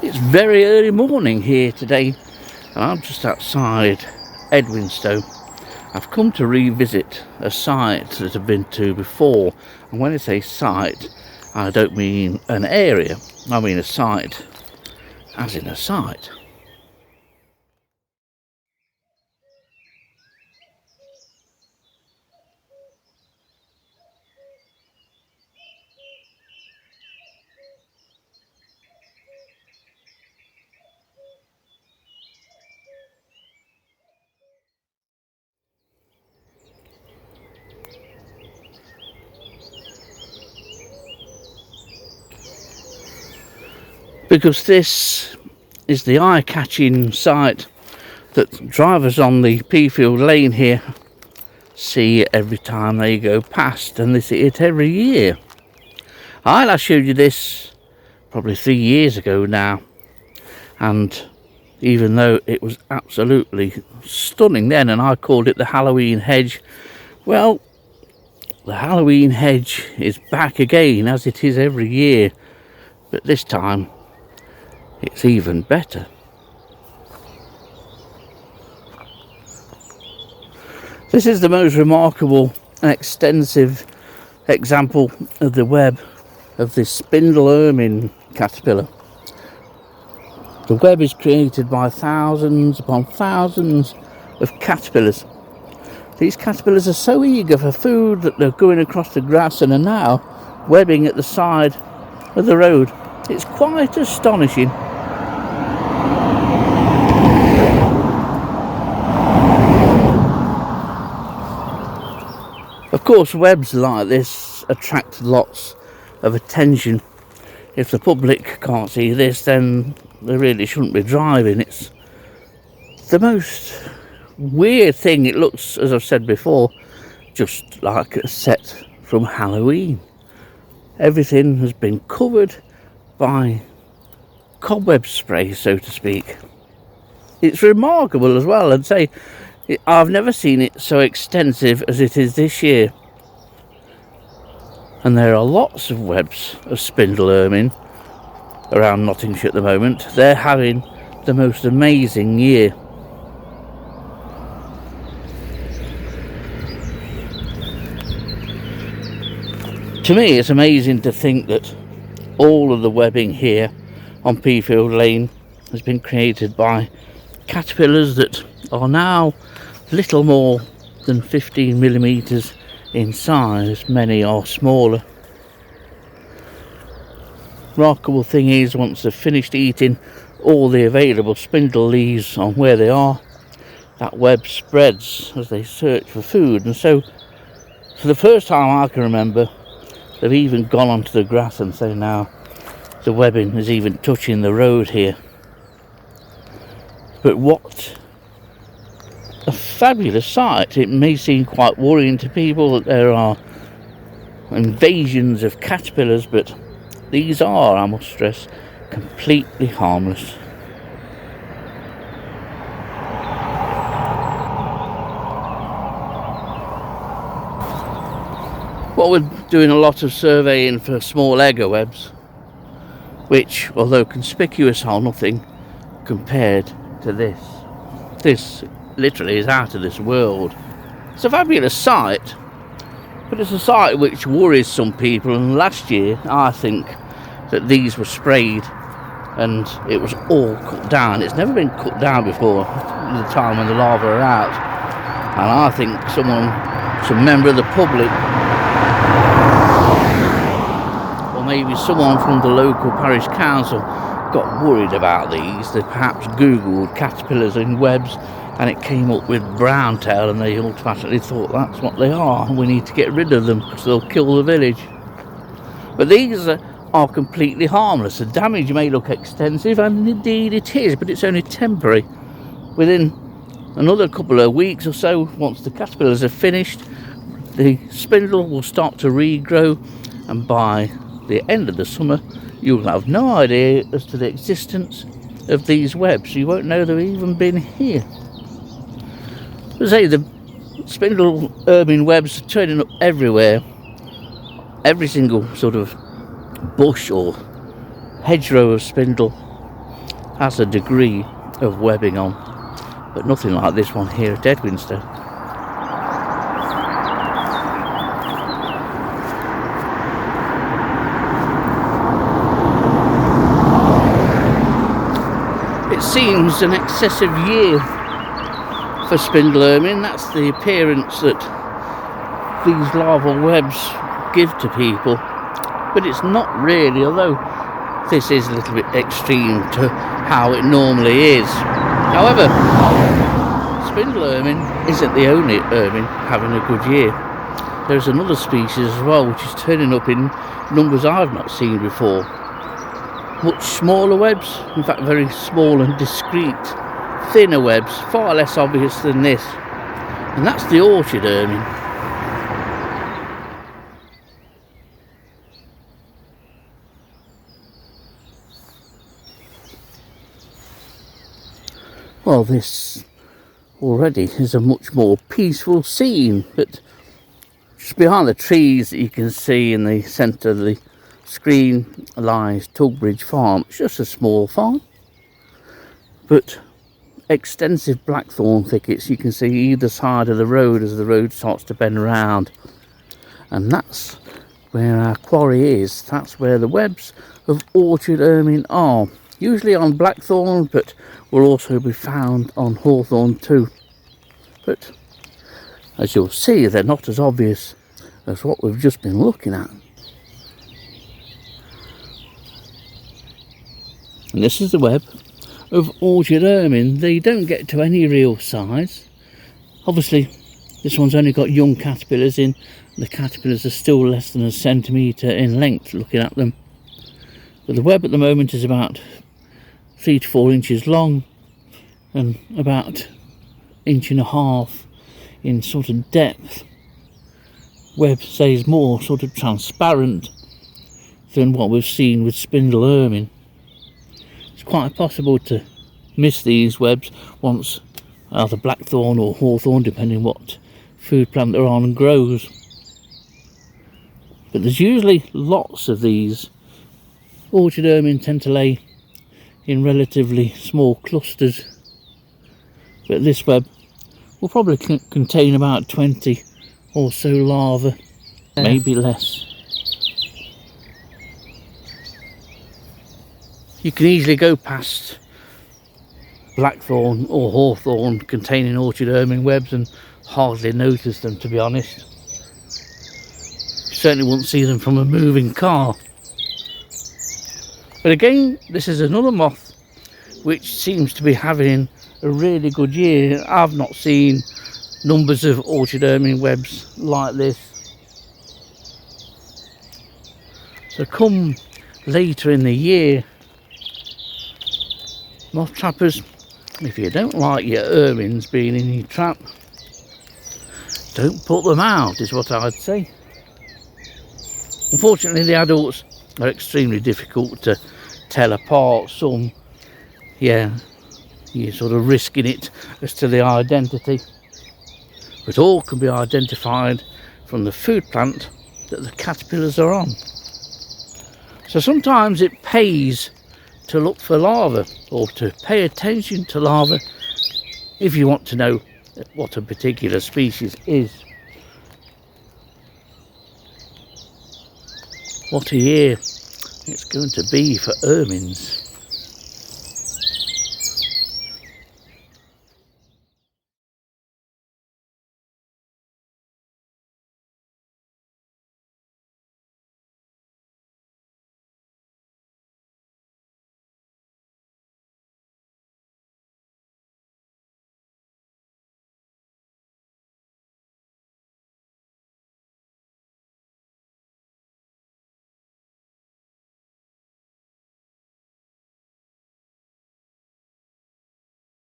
It's very early morning here today, and I'm just outside Edwinstowe. I've come to revisit a site that I've been to before, and when I say site, I don't mean an area, I mean a site, as in a site. Because this is the eye-catching sight that drivers on the Peafield Lane here see every time they go past, and they see it every year. I last showed you this probably 3 years ago now, and even though it was absolutely stunning then, and I called it the Halloween hedge, well, the Halloween hedge is back again, as it is every year, but this time it's even better. This is the most remarkable and extensive example of the web of this Spindle Ermine caterpillar. The web is created by thousands upon thousands of caterpillars. These caterpillars are so eager for food that they're going across the grass and are now webbing at the side of the road. It's quite astonishing. Of course, webs like this attract lots of attention. If the public can't see this, then they really shouldn't be driving. It's the most weird thing. It looks, as I've said before, just like a set from Halloween. Everything has been covered by cobweb spray, so to speak. It's remarkable as well, and say I've never seen it so extensive as it is this year. And there are lots of webs of Spindle Ermine around Nottinghamshire at the moment. They're having the most amazing year. To me, it's amazing to think that all of the webbing here on Peafield Lane has been created by caterpillars that are now little more than 15 millimeters in size. Many are smaller. Remarkable thing is, once they've finished eating all the available spindle leaves on where they are, that web spreads as they search for food. And so, for the first time I can remember, they've even gone onto the grass, and so now the webbing is even touching the road here. But what a fabulous sight. It may seem quite worrying to people that there are invasions of caterpillars, but these are, I must stress, completely harmless. Well, we're doing a lot of surveying for small egger webs, which, although conspicuous, are nothing compared to this. This literally is out of this world. It's a fabulous sight, but it's a sight which worries some people, and last year I think that these were sprayed and it was all cut down. It's never been cut down before, the time when the larvae are out, and I think some member of the public, or maybe someone from the local parish council, got worried about these. They perhaps googled caterpillars in webs and it came up with brown tail, and they automatically thought that's what they are, and we need to get rid of them because they'll kill the village. But these are completely harmless. The damage may look extensive, and indeed it is, but it's only temporary. Within another couple of weeks or so, once the caterpillars are finished, the spindle will start to regrow, and by the end of the summer you'll have no idea as to the existence of these webs. You won't know they've even been here. As I say, the Spindle Ermine webs are turning up everywhere. Every single sort of bush or hedgerow of spindle has a degree of webbing on, but nothing like this one here at Edwinstowe. It seems an excessive year for Spindle Ermine. That's the appearance that these larval webs give to people, but it's not really, although this is a little bit extreme to how it normally is. However, Spindle Ermine isn't the only ermine having a good year. There's another species as well which is turning up in numbers I've not seen before. Much smaller webs, in fact very small and discreet, thinner webs, far less obvious than this, and that's the orchard ermine. Well, this already is a much more peaceful scene, but just behind the trees that you can see in the centre of the screen lies Tugbridge Farm. It's just a small farm, but extensive blackthorn thickets you can see either side of the road as the road starts to bend around, and that's where our quarry is. That's where the webs of orchard ermine are, usually on blackthorn, but will also be found on hawthorn too. But as you'll see, they're not as obvious as what we've just been looking at. And this is the web of orchard ermine. They don't get to any real size. Obviously, this one's only got young caterpillars in. The caterpillars are still less than a centimetre in length looking at them. But the web at the moment is about 3 to 4 inches long and about 1.5 inches in sort of depth. Web stays more sort of transparent than what we've seen with Spindle Ermine. It's quite possible to miss these webs once either blackthorn or hawthorn, depending what food plant they're on, and grows. But there's usually lots of these. Orchard ermine tend to lay in relatively small clusters, but this web will probably contain about 20 or so larvae, maybe less. You can easily go past blackthorn or hawthorn containing orchard ermine webs and hardly notice them, to be honest. You certainly wouldn't see them from a moving car. But again, this is another moth which seems to be having a really good year. I've not seen numbers of orchard ermine webs like this. So come later in the year, moth trappers, if you don't like your ermines being in your trap, don't put them out, is what I'd say. Unfortunately, the adults are extremely difficult to tell apart. Some, yeah, you're sort of risking it as to the identity, but all can be identified from the food plant that the caterpillars are on. So sometimes it pays to look for larvae, or to pay attention to larvae, if you want to know what a particular species is. What a year it's going to be for ermines.